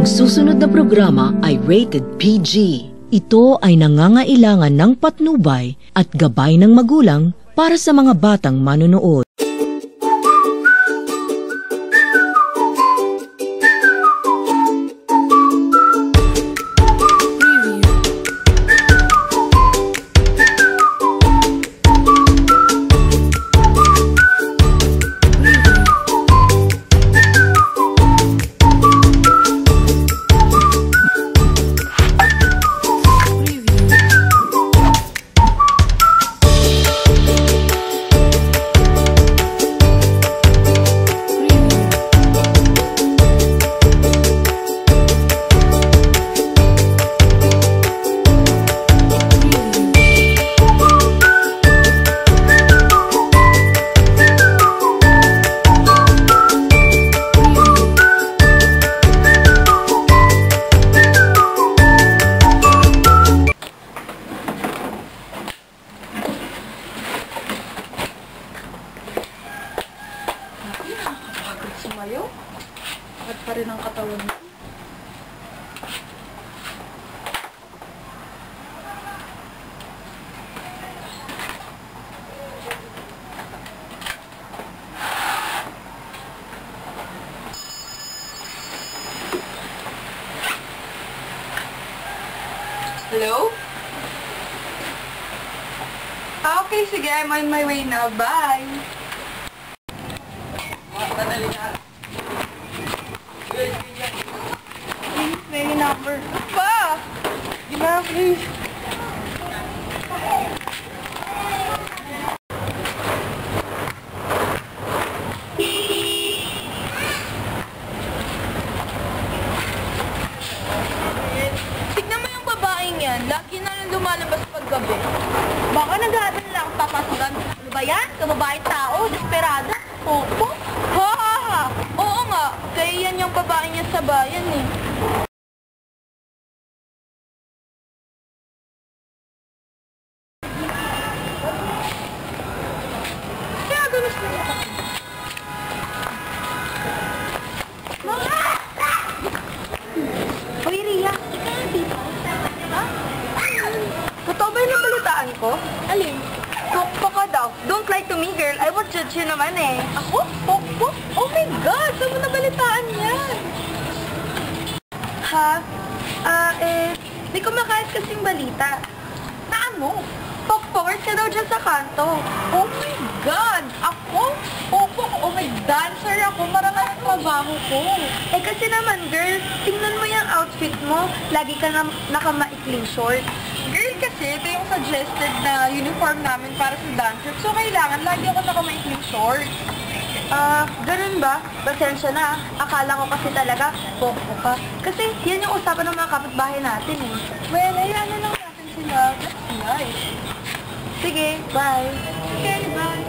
Ang susunod na programa ay rated PG. Ito ay nangangailangan ng patnubay at gabay ng magulang para sa mga batang manonood. Sumayo? Bakit pa rin ang katawan mo? Hello? Okay, sige. I'm on my way now. Bye! Please, may number. Pa! Gina, please. Tignan mo yung babaeng yan. Lagi na lang lumalabas paggabi. Baka nag-aaral lang papasukan. Ano ba yan? Kababaeng tao? Desperada? Opo? Ha! Oo nga, kaya yan yung babae niya sa bayan eh. Kaya ganos na ito. Mama! Hoy, Ria, ikaw na dito. Ha? Totoo ba yung nabalitaan ko? Alin? Pokpok ka daw. Don't lie to me, girl. I won't judge you naman eh. Ako? Pokpok? Oh my God! Saan mo nabalitaan yan? Ha? May kumakalat kasing balita. Na ano? Pokpokers ka daw dyan sa kanto. Oh my God! Ako? Pokpok? Oh my dancer ako. Marangal ang trabaho ko. Eh kasi naman, girl, tingnan mo yung outfit mo. Lagi ka na nakamaikling short. Girl, kasi ito yung suggested na uniform namin para sa dancer. So, kailangan lagi ako nakamaikling short. Ganun ba? Pasensya na. Akala ko kasi talaga, pokpok ka. Kasi yan yung usapan ng mga kapitbahay natin eh. Well, ayan na lang natin sila. That's nice. Sige, bye. Okay, bye.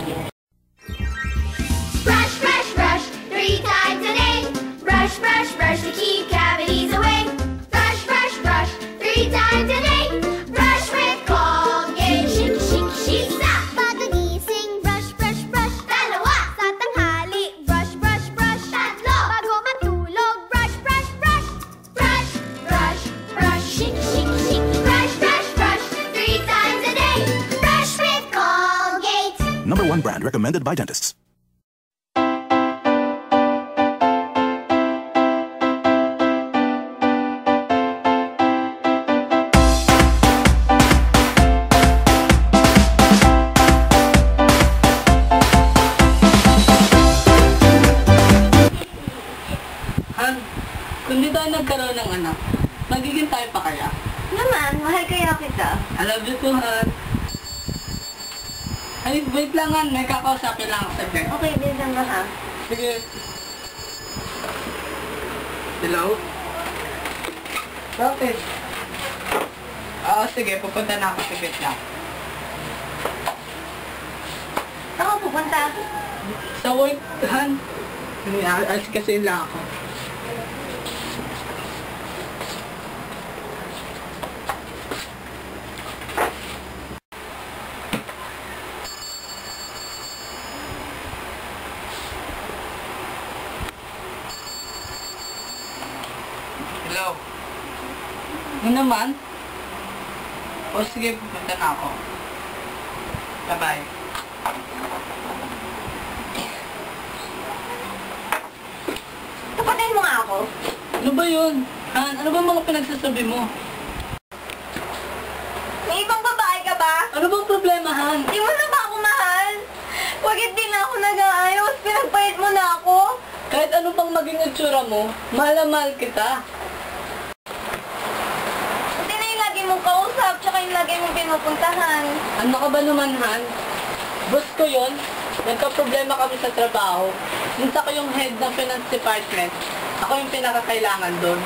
Brush, brush, brush, 3 times a day. Brush, brush, brush to keep cavities away. Brush, brush, brush, 3 times a day. Brush with Colgate. Shake, shake, shake, stop. Pagkagising, brush, brush, brush. Dalawa. Sa tanghali, brush, brush, brush. Tatlo. Bago matulog, brush, brush, brush. Brush, brush, brush. Shake, shake, shake. Brush, brush, brush, 3 times a day. Brush with Colgate. #1 brand recommended by dentists. Han, kung di tayo nagkaroon ng anak, magiging tayo pa kaya? Naman, mahal kaya kita. I love you too, Han. Ay, wait lang, Han. May kakausapin lang ako sa bed. Okay, din ka ha. Sige. Hello? Bakit? Oo, sige. Pupunta na ako sa bed lang. Ako pupunta. Sa work, Han. Alis kasi lang ako. Hello? Ano naman? O sige, pupunta na ako. Bye-bye. Tapatin mo nga ako. Ano ba yun? Han, ano ba mga pinagsasabi mo? May ibang babae ka ba? Ano bang problema, Han? Di mo na ba ako mahal? Bakit di na ako nag-aayos? Pinagpahit mo na ako? Kahit ano pang maging itsura mo, mahal na mahal kita. Hindi na yung lagi mong kausap, tsaka yung lagi mong pinupuntahan. Ano ka ba naman, Han? Boss ko yun. Nagka-problema kami sa trabaho. Minta ko yung head ng finance department. Ako yung pinakakailangan doon.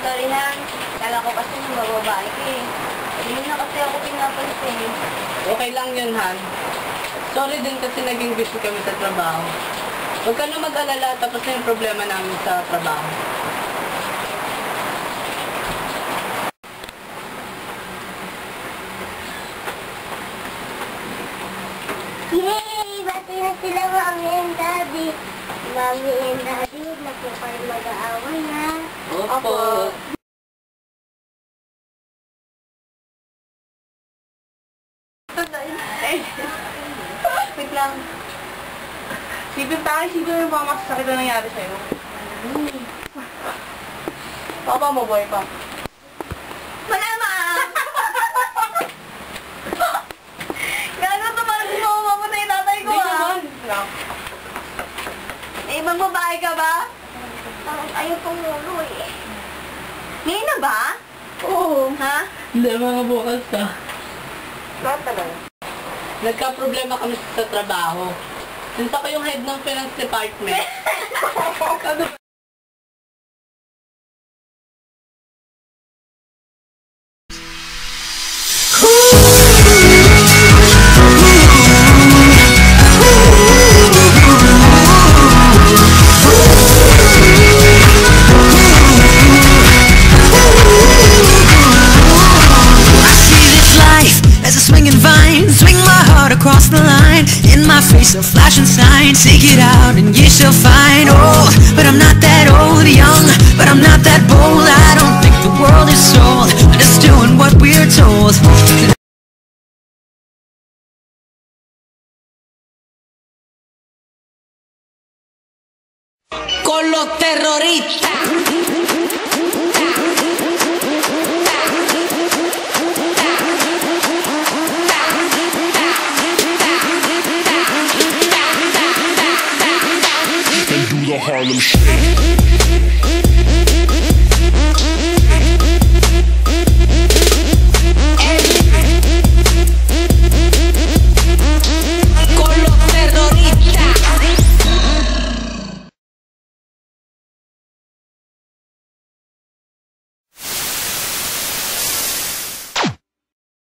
Sorry Han, kala ko kasi yung bababae ka eh. Hindi na kasi ako pinapansin. Okay lang yun, Han. Sorry din kasi naging busy kami sa trabaho. Huwag ka na mag-alala, tapos na yung problema namin sa trabaho. Yay! Bati na sila Mami and Daddy. Mami and Daddy, na po kayo mag-aaway na. Opo. Wait lang. Sipin tayo, sipin yung mga masasakit na nangyari sa'yo. Papa mo, boy pa. Malama! Gano'n ito parang di mo mamatay yung tatay ko Hindi ah. naman. May ibang babae ka ba? Ayaw kong mulo eh. Ngayon na ba? Oo. Ha? Hindi, mga bukas ka. Bakit talaga? Nagka-problema kami sa trabaho. Sinta ko yung head ng finance department. Ano ba? Across the line, in my face a flashing sign. Take it out and you shall find. Old, but I'm not that old. Young, but I'm not that bold. I don't think the world is sold. I'm just doing what we're told. Con los terroristas. The Harlem Shake.